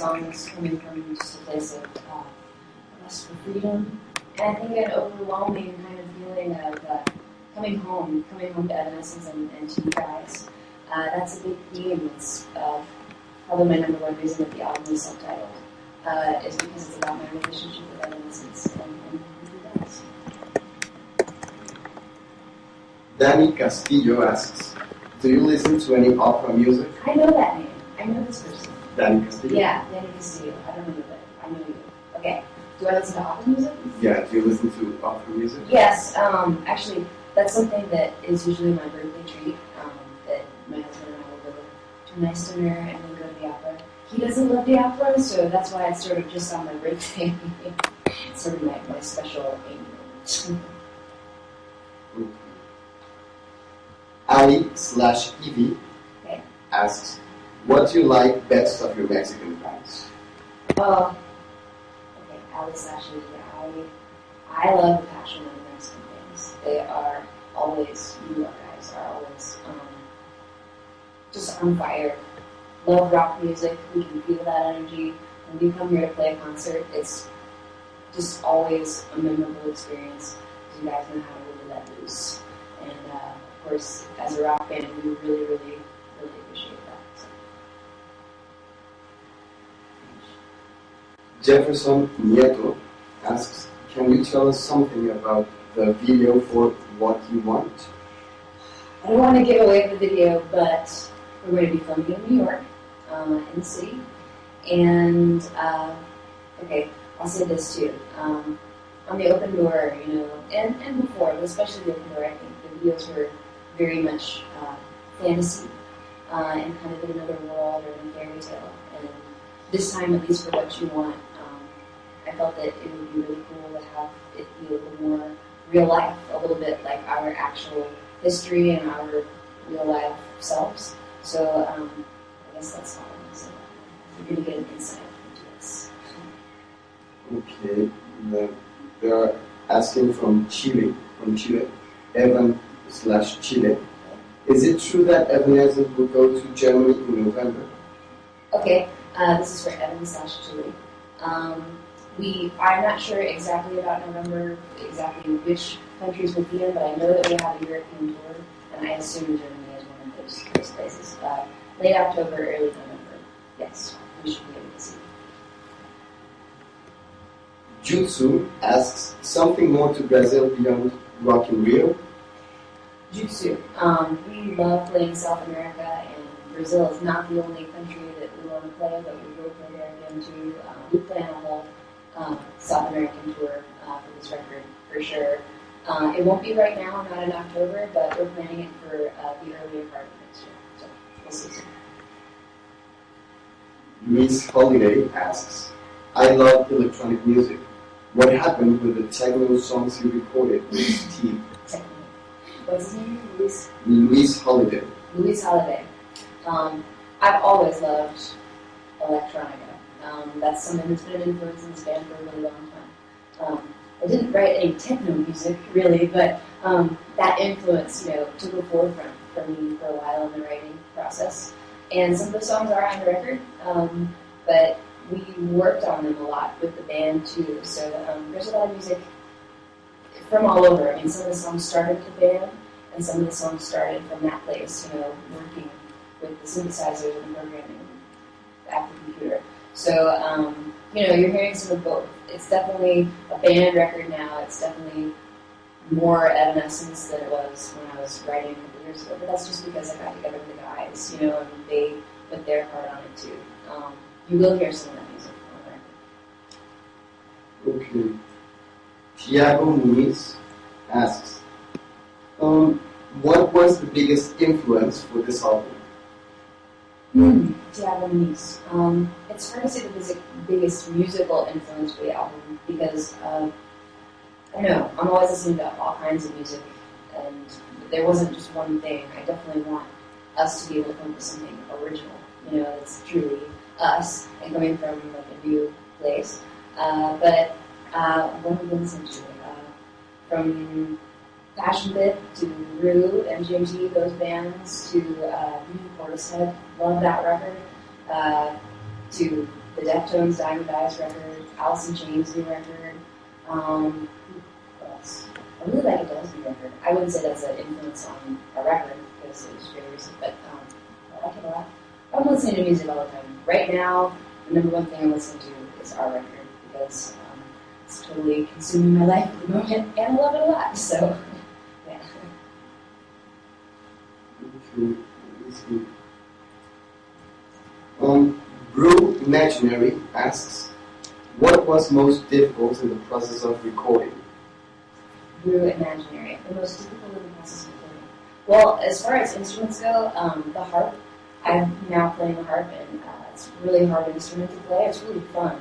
songs coming from just a place of quest for freedom, and I think an overwhelming kind of feeling of coming home to Evanescence and to you guys. That's a big theme. It's probably my number one reason that the album is subtitled, is because it's about my relationship with Evanescence and with you guys. Danny Castillo asks, do you listen to any opera music? I know that name. I know this person. Danny Castillo? Yeah, Danny Castillo. I don't know you, but I know you. Okay. Do I listen to opera music? Yeah, do you listen to opera music? Yes. Actually, that's something that is usually my birthday treat, that my husband and I will go to a nice dinner and then go to the opera. He doesn't love the opera, so that's why it's sort of just on my birthday. It's sort of my special moment. Ali/Evie asks, what do you like best of your Mexican fans? Okay, Ali/Evie. I love the passion of the Mexican fans. They are always, you guys are always just on fire. Love rock music. We can feel that energy. When we come here to play a concert, it's just always a memorable experience. You guys know how to let that loose. And of course, as a rock band, we really, really, really appreciate that. So. Jefferson Nieto asks, can you tell us something about the video for What You Want? I don't want to give away the video, but we're going to be filming in New York, in the city. And, okay, I'll say this too. On the open door, and before, but especially the open door, I think the videos were very much fantasy and kind of in another world or in a fairy tale. And this time, at least for What You Want, I felt that it would be really cool to have it be a little more real life, a little bit like our actual history and our real life selves. So I guess that's all I'm going to say. You're going to get an insight into this. Okay. They are asking from Chile, Evan/Chile. Is it true that Evanescence will go to Germany in November? Okay, this is for Evan/Chile. I'm not sure exactly about November, exactly which countries we'll be in, but I know that we have a European tour, and I assume Germany is one of those places. Late October, early November. Yes, we should be able to see. Jutsu asks, something more to Brazil beyond Rock in Rio? Jutsu. We love playing South America, and Brazil is not the only country that we want to play, but we will play there again too. We plan a whole South American tour for this record, for sure. It won't be right now, not in October, but we're planning it for the earlier part of next year. So we'll see. Luis Holiday asks, I love electronic music. What happened with the techno songs you recorded with Steve? What's his name? Luis Holiday. Luis Holiday. I've always loved electronica. That's something that's been an influence in this band for a really long time. I didn't write any techno music, really, but that influence, took a forefront for me for a while in the writing process. And some of the songs are on the record, but we worked on them a lot with the band too. So there's a lot of music from all over. I mean, some of the songs started with the band, and some of the songs started from that place, working with the synthesizers and the programming at the computer. So, you're hearing some of both. It's definitely a band record now. It's definitely more Evanescence than it was when I was writing a couple years ago. But that's just because I got together with the guys, and they put their part on it too. You will hear some of that music on the record. Okay. Tiago Muniz asks, what was the biggest influence for this album? Tiago Muniz. It's hard to say the biggest musical influence for the album because, I don't know, I'm always listening to all kinds of music, and there wasn't just one thing. I definitely want us to be able to come up with something original, that's truly us and coming from like a new place. But what have we been listening to? From Passion Pit to Rue, MGMT, those bands, to Portishead, love that record, to the Deftones' Diamond Eyes record, Alice in Chains' new record. What else? I really like Adele's new record. I wouldn't say that's an influence on a record because it was very recent, but I like it a lot. I'm listening to music all the time. Right now, the number one thing I'm listening to is our record because it's totally consuming my life at the moment, and I love it a lot. So, yeah. Brew Imaginary asks, what was most difficult in the process of recording? Brew Imaginary. The most difficult in the process of recording. Well, as far as instruments go, the harp. I'm now playing the harp, and it's a really hard instrument to play. It's really fun,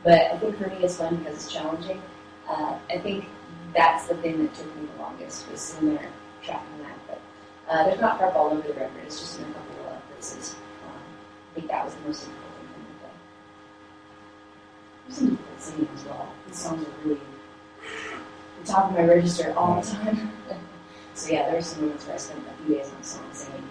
but I think for me it's fun because it's challenging. I think that's the thing that took me the longest, was sitting there tracking that. But there's not harp all over the record. It's just in a couple of places. I think that was the most difficult thing for me to play. There's some difficult singing as well. These songs are really at the top of my register all the time. So yeah, there were some moments where I spent a few days on a song singing.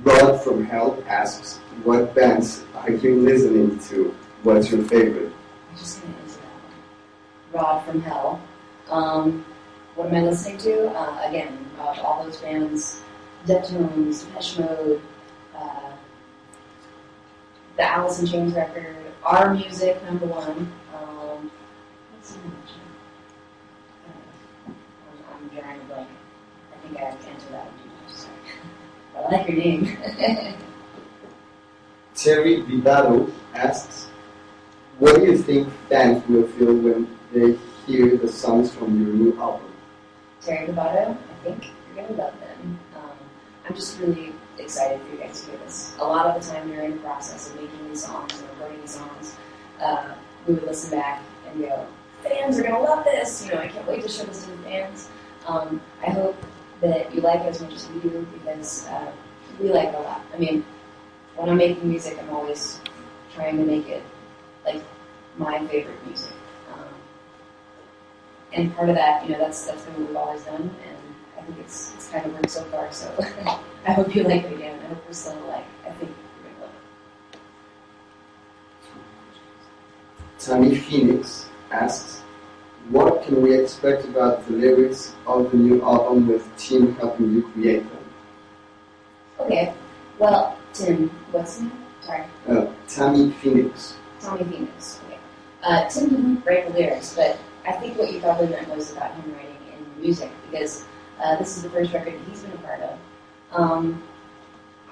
Rod from Hell asks, what bands are you listening to? What's your favorite? I'm just going to answer that one. Rod from Hell. What am I listening to? Again, all those bands, Deftones, Depeche Mode, the Alice in Chains record, Our Music, number one. What's the number two? I'm drawing a blank. I think I have to answer that one too. Sorry. I like your name. Terry Vidado asks, what do you think fans will feel when they hear the songs from your new album? Terry Vidado, I think you're going to love them. I'm just really excited for you guys to hear this. A lot of the time during the process of making these songs and recording these songs, we would listen back and go, fans are going to love this! I can't wait to show this to the fans. I hope that you like it as much as we do because we like it a lot. I mean, when I'm making music, I'm always trying to make it like my favorite music. And part of that, that's been what we've always done, and I think it's kind of worked so far. So I hope you like it again. I hope we're still I think you're gonna love it. Tammy Phoenix asks, what can we expect about the lyrics of the new album with Tim helping you create them? Okay, well, Tim, what's his name? Sorry. Tammy Phoenix. Tommy Phoenix. Okay. Tim didn't write the lyrics, but I think what you probably meant was about him writing in music, because this is the first record he's been a part of.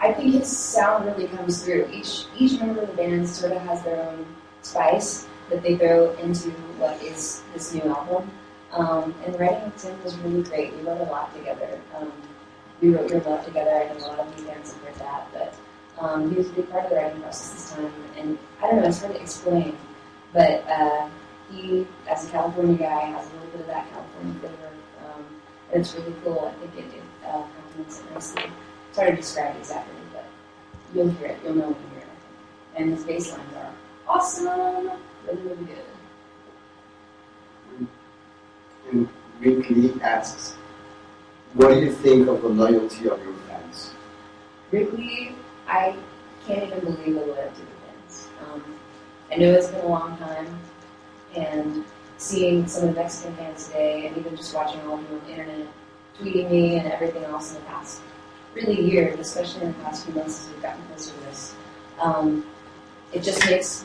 I think his sound really comes through. Each member of the band sort of has their own spice that they throw into what is this new album. And writing with Tim was really great. We wrote a lot together. We wrote Your Love together. I know a lot of you fans have heard that, but he was a big part of the writing process this time. And I don't know, it's hard to explain, but he, as a California guy, has a little bit of that California flavor. And it's really cool. I think it complements it nicely. It's hard to describe exactly, but you'll hear it. You'll know when you hear it, I think. And his bass lines are awesome. Really, really good. And Wrigley asks, what do you think of the loyalty of your fans? Wrigley, I can't even believe the loyalty of the fans. I know it's been a long time, and seeing some of the Mexican fans today, and even just watching all of you on the internet, tweeting me and everything else in the past really years, especially in the past few months as we've gotten closer to this, it just makes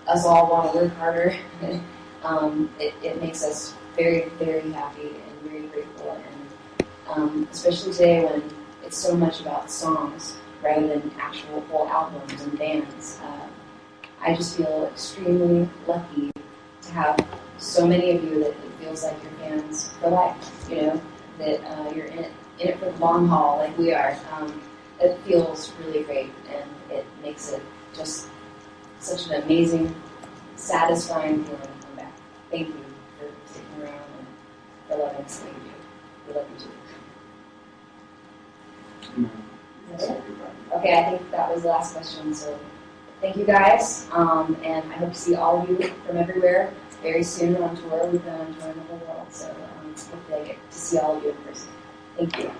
us all want to work harder. It makes us very, very happy and very grateful, and especially today when it's so much about songs rather than actual full albums and bands. I just feel extremely lucky to have so many of you that it feels like you're fans for life, that you're in it for the long haul like we are. It feels really great, and it makes it just such an amazing, satisfying feeling to come back. Thank you for sticking around and for loving us like you do. We love you too. Is that it? Okay, I think that was the last question, so thank you guys, and I hope to see all of you from everywhere very soon on tour. We've been on tour in the whole world, so hopefully I get to see all of you in person. Thank you.